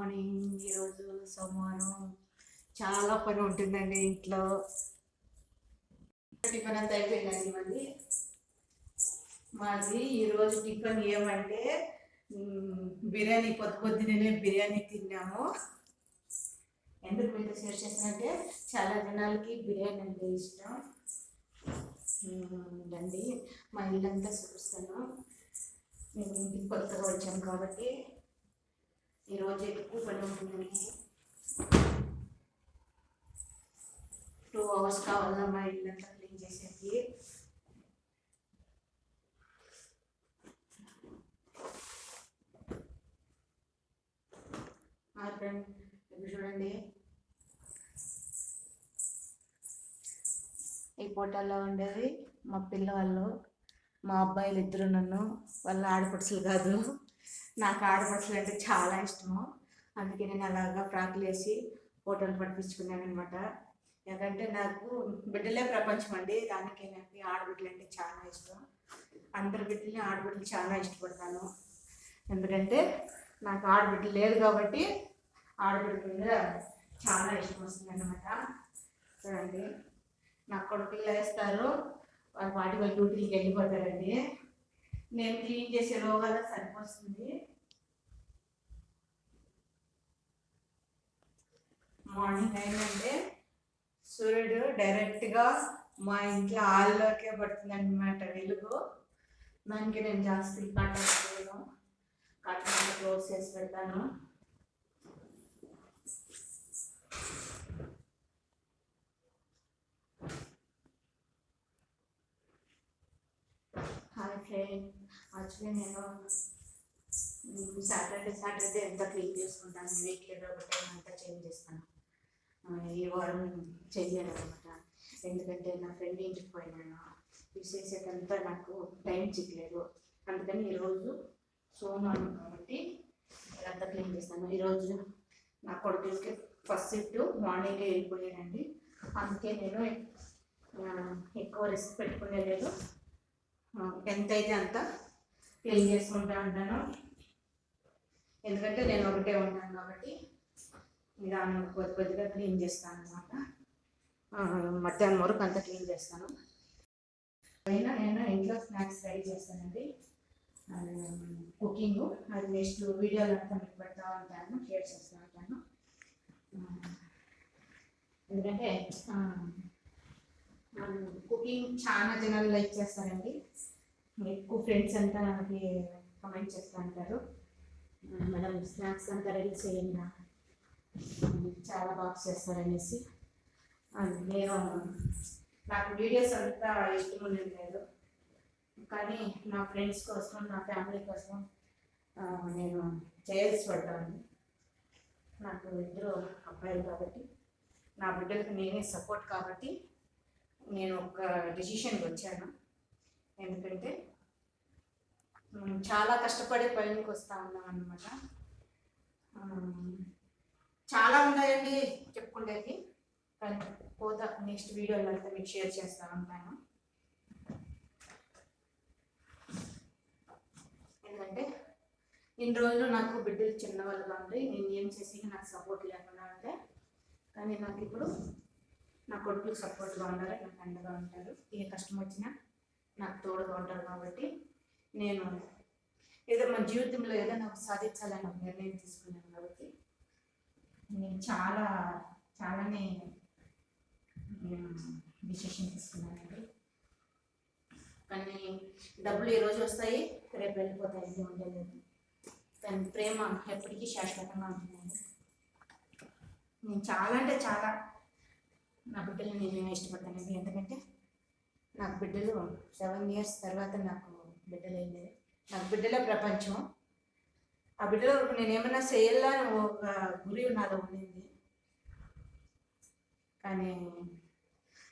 Morning. ఈరోజు సోమవారం చాలా పని ఉంటుందండి ఇంట్లో. టిఫిన్ అంతా అయిపోయిందండి. మాది ఈరోజు టిఫిన్ ఏమంటే బిర్యానీ. పొద్దున్నే బిర్యానీ తిన్నాము. ఎందుకు మీతో షేర్ చేస్తానంటే చాలా జనాలకి బిర్యానీ అంటే ఇష్టం. రండి మా ఇల్లంతా చూపిస్తాను. మేము ఇంటికి కొత్తగా వచ్చాము కాబట్టి ఈరోజు ఎక్కువ పని ఉంటుందండి. 2 hours కావాలా మా ఇల్లంతా క్లీన్ చేసేది. చూడండి, ఈ ఫోటోలో ఉండేది మా పిల్లవాళ్ళు, మా అబ్బాయిలు ఇద్దరు. నన్ను వాళ్ళ ఆడపడుచులు కాదు, నాకు ఆడపడుచులు అంటే చాలా ఇష్టము. అందుకే నేను అలాగా ఫ్రాక్లు వేసి ఫోటోలు పట్టించుకున్నాను అనమాట. ఎందుకంటే నాకు బిడ్డలే ప్రపంచం అండి. దానికి నాకు ఆడబిడ్డలు అంటే చాలా ఇష్టం. అందరి బిడ్డల్ని ఆడబిడ్డలు చాలా ఇష్టపడతాను. ఎందుకంటే నాకు ఆడబిడ్డలు లేదు కాబట్టి ఆడబిడ్డ మీద చాలా ఇష్టం వస్తుంది అనమాట. చూడండి, నా కొడుకులు వేస్తారు, వాళ్ళ డ్యూటీకి వెళ్ళిపోతారండి. నేను క్లీన్ చేసే రోగాలు సరిపోతుంది. మార్నింగ్ అయిందంటే సూర్యుడు డైరెక్ట్గా మా ఇంట్లో హాల్లోకే పడుతుంది అనమాట వెలుగు. దానికి నేను జాస్తి కట్టను క్లోజ్ చేసి పెడతాను. హాయ్ ఫ్రెండ్, యాక్చువల్లీ నేను సాటర్డే ఎంత క్లీన్ చేసుకుంటాను. వీక్లీ ఒక టైం అంతా చేంజ్ చేస్తాను. ఈ వారం చేయలేను అనమాట. ఎందుకంటే నా ఫ్రెండ్ ఇంటికి పోయినాను, చేసేదంతా నాకు టైం చిక్కలేదు. అందుకని ఈరోజు సోమవారం కాబట్టి అంతా క్లీన్ చేస్తాను. ఈరోజు నా కొడుకులకి ఫస్ట్ షిఫ్ట్ మార్నింగే వెళ్ళిపోయానండి. అందుకే నేను ఎక్కువ రిస్క్ పెట్టుకునేలేదు. ఎంతైతే అంత క్లీన్ చేసుకుంటూ ఉంటాను. ఎందుకంటే నేను ఒకటే ఉంటాను కాబట్టి నిదానం కొద్దిగా క్లీన్ చేస్తాను అనమాట. మధ్యాహ్నం వరకు అంతా క్లీన్ చేస్తాను. అయినా నేను ఇంట్లో స్నాక్స్ రెడీ చేస్తానండి. కుకింగ్ అది నెక్స్ట్ వీడియోలు అంతా మీకు పెడతా ఉంటాను, షేర్ చేస్తూ ఉంటాను. ఎందుకంటే కుకింగ్ చాలా జనాలు లైక్ చేస్తారండి. ఎక్కువ ఫ్రెండ్స్ అంతా నాకు కమెంట్ చేస్తూ ఉంటారు, మేడం స్నాక్స్ అంతా రెడీ చేయండి, చాలా బాగా చేస్తారనేసి. నేను నాకు వీడియోస్ అంతా ఇష్టం ఉండేది లేదు, కానీ నా ఫ్రెండ్స్ కోసం, నా ఫ్యామిలీ కోసం నేను చేయాల్సి పడతాను. నాకు ఇద్దరు అబ్బాయిలు కాబట్టి నా బిడ్డలకు నేనే సపోర్ట్ కాబట్టి నేను ఒక డెసిషన్కి వచ్చాను. ఎందుకంటే చాలా కష్టపడి పైకి వస్తూ ఉన్నాం అన్నమాట. చాలా ఉన్నాయండి చెప్పుకునేది, కానీ పోతా నెక్స్ట్ వీడియోలో అంతా మీకు షేర్ చేస్తూ ఉంటాను. ఎందుకంటే ఇన్ని రోజులు నాకు బిడ్డలు చిన్నవాళ్ళుగా ఉండి నేను ఏం చేసి నాకు సపోర్ట్ లేకుండా ఉంటే, కానీ నాకు ఇప్పుడు నా కొడుకులు సపోర్ట్గా ఉన్నారు, నాకు అండగా ఉంటారు. ఏ కష్టం వచ్చినా నాకు తోడుగా ఉంటారు. కాబట్టి నేను ఏదో మన జీవితంలో ఏదైనా సాధించాలని ఒక నిర్ణయం తీసుకున్నాను. కాబట్టి నేను చాలానే డిసిషన్ తీసుకున్నానండి. కానీ డబ్బులు ఈరోజు వస్తాయి, రేపు వెళ్ళిపోతాయి, ఉండలేదు. కానీ ప్రేమ ఎప్పటికీ శాశ్వతంగా ఉంటుందండి. నేను చాలా అంటే చాలా నా బిడ్డలు నేను ఇష్టపడతానండి. ఎందుకంటే నాకు బిడ్డలు 7 years తర్వాత నాకు బిడ్డలు అయింది. నాకు బిడ్డలే ప్రపంచం. ఆ బిడ్డలు నేను ఏమన్నా చేయాలని ఒక గురి నాలో ఉండింది. కానీ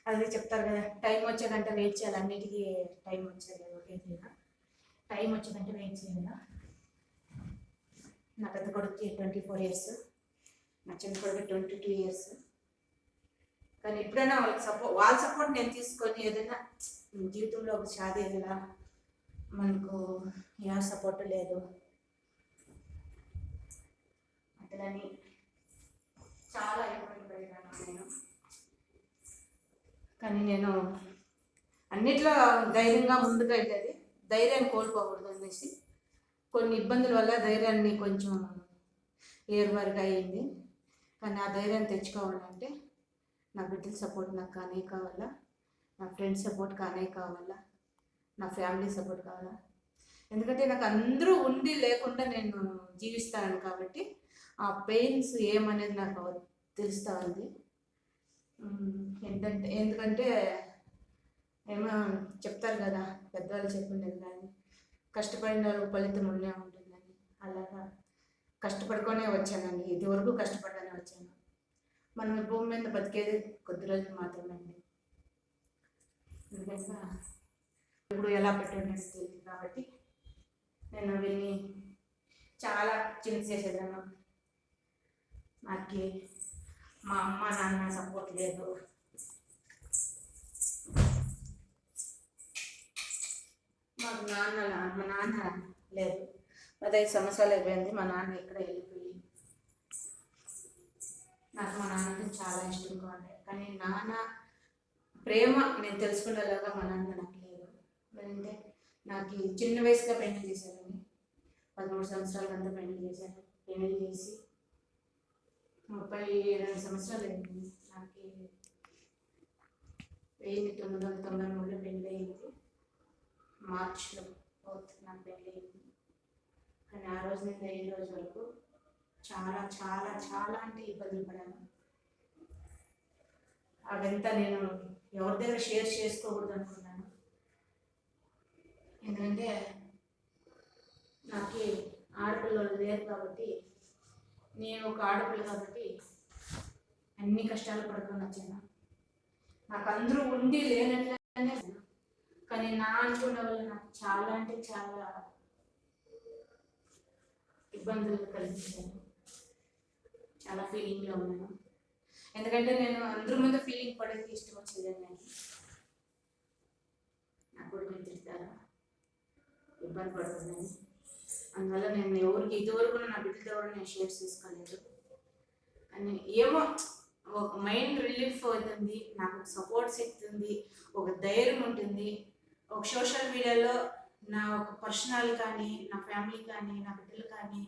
అది చెప్తారు కదా, టైం వచ్చేదంటే వెయిట్ చేయాలి. అన్నిటికీ టైం వచ్చేది ఒకే తీరా, టైం వచ్చేదంటే వెయిట్ చేయాలి. నా పెద్ద కొడుకుకి 24 years, నా చిన్న కొడుకు 22 years. కానీ ఎప్పుడైనా వాళ్ళ సపోర్ట్ నేను తీసుకొని ఏదైనా జీవితంలో ఒక సాధేలా, మనకు ఏ సపోర్ట్ లేదు అంటే పెట్టదని చాలా ఇబ్బంది పడినాను నేను. కానీ నేను అన్నిట్లో ధైర్యంగా ముందుకు వెళ్ళేది, ధైర్యాన్ని కోల్పోకూడదు అనేసి కొన్ని ఇబ్బందుల వల్ల ధైర్యాన్ని కొంచెం ఏరువారుగా అయ్యింది. కానీ ఆ ధైర్యాన్ని తెచ్చుకోవాలంటే నా బిడ్డల సపోర్ట్ నాకు కానే కావాలా, నా ఫ్రెండ్స్ సపోర్ట్ కానే కావాలా, నా ఫ్యామిలీ సపోర్ట్ కావాలా. ఎందుకంటే నాకు అందరూ ఉండి లేకుండా నేను జీవిస్తాను కాబట్టి ఆ పెయిన్స్ ఏమనేది నాకు తెలుస్తూ ఉంది. ఎందుకంటే ఏమో చెప్తారు కదా పెద్దవాళ్ళు చెప్పిండేది, కానీ కష్టపడిన వాళ్ళకి ఫలితం ఉండే ఉంటుందని. అలాగా కష్టపడుకొనే వచ్చానండి, ఇదివరకు కష్టపడనే వచ్చాను. మనం భూమి మీద బతికేది కొద్ది రోజులు మాత్రమే అండి. ఎందుకంటే ఇప్పుడు ఎలా పెట్టండి తెలియదు కాబట్టి నేను వీళ్ళని చాలా చిన్న చేసేదాను. నాకు మా అమ్మ నాన్న సపోర్ట్ లేదు. మాకు మా నాన్న లేదు. 15 సంవత్సరాలు అయిపోయింది మా నాన్న ఇక్కడ వెళ్ళిపోయి. నాకు మా నాన్న చాలా ఇష్టంగా ఉండే, కానీ నాన్న ప్రేమ నేను తెలుసుకునేలాగా మా నాన్న నాకు లేదు. ఎందుకంటే నాకు చిన్న వయసుగా పెళ్లి చేశారని, 13 సంవత్సరాల అంతా పెళ్లి చేశారు. పెళ్లి చేసి 32 సంవత్సరాలు అయింది. నాకు 1993లో పెళ్ళి అయింది. మార్చిలో నాకు పెళ్ళి అయింది. కానీ ఆ రోజు నుంచి ఈ రోజు వరకు చాలా చాలా చాలా అంటే ఇబ్బందులు పడాను. అదంతా నేను ఎవరి దగ్గర షేర్ చేసుకోకూడదు అనుకున్నాను. ఎందుకంటే నాకు ఆడపిల్లలు లేరు కాబట్టి, నేను ఒక ఆడపిల్ల కాబట్టి అన్ని కష్టాలు పడుకొని వచ్చాను. నాకు అందరూ ఉండి లేనట్లనే, కానీ నా అనుకున్న వాళ్ళు నాకు చాలా అంటే చాలా ఇబ్బందులు కలిగించాను. చాలా ఫీలింగ్లో ఉన్నాను. ఎందుకంటే నేను అందరి ముందు ఫీలింగ్ పడేది ఇష్టం వచ్చేదని నేను నా కొడుకుని తిడతారా, ఇబ్బంది పడుతుందని. అందువల్ల నేను ఎవరికి ఇదివరకు నా బిడ్డతో కూడా నేను షేర్ చేసుకోలేదు. కానీ ఏమో ఒక మైండ్ రిలీఫ్ అవుతుంది, నాకు సపోర్ట్ శక్తి ఉంది, ఒక ధైర్యం ఉంటుంది. ఒక సోషల్ మీడియాలో నా ఒక పర్సనల్ కానీ, నా ఫ్యామిలీ కానీ, నా బిడ్డలు కానీ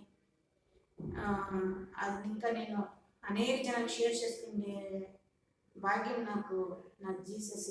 అది ఇంకా నేను అనేక జనాలకు షేర్ చేసుకునే భాగ్యం నాకు జీసస్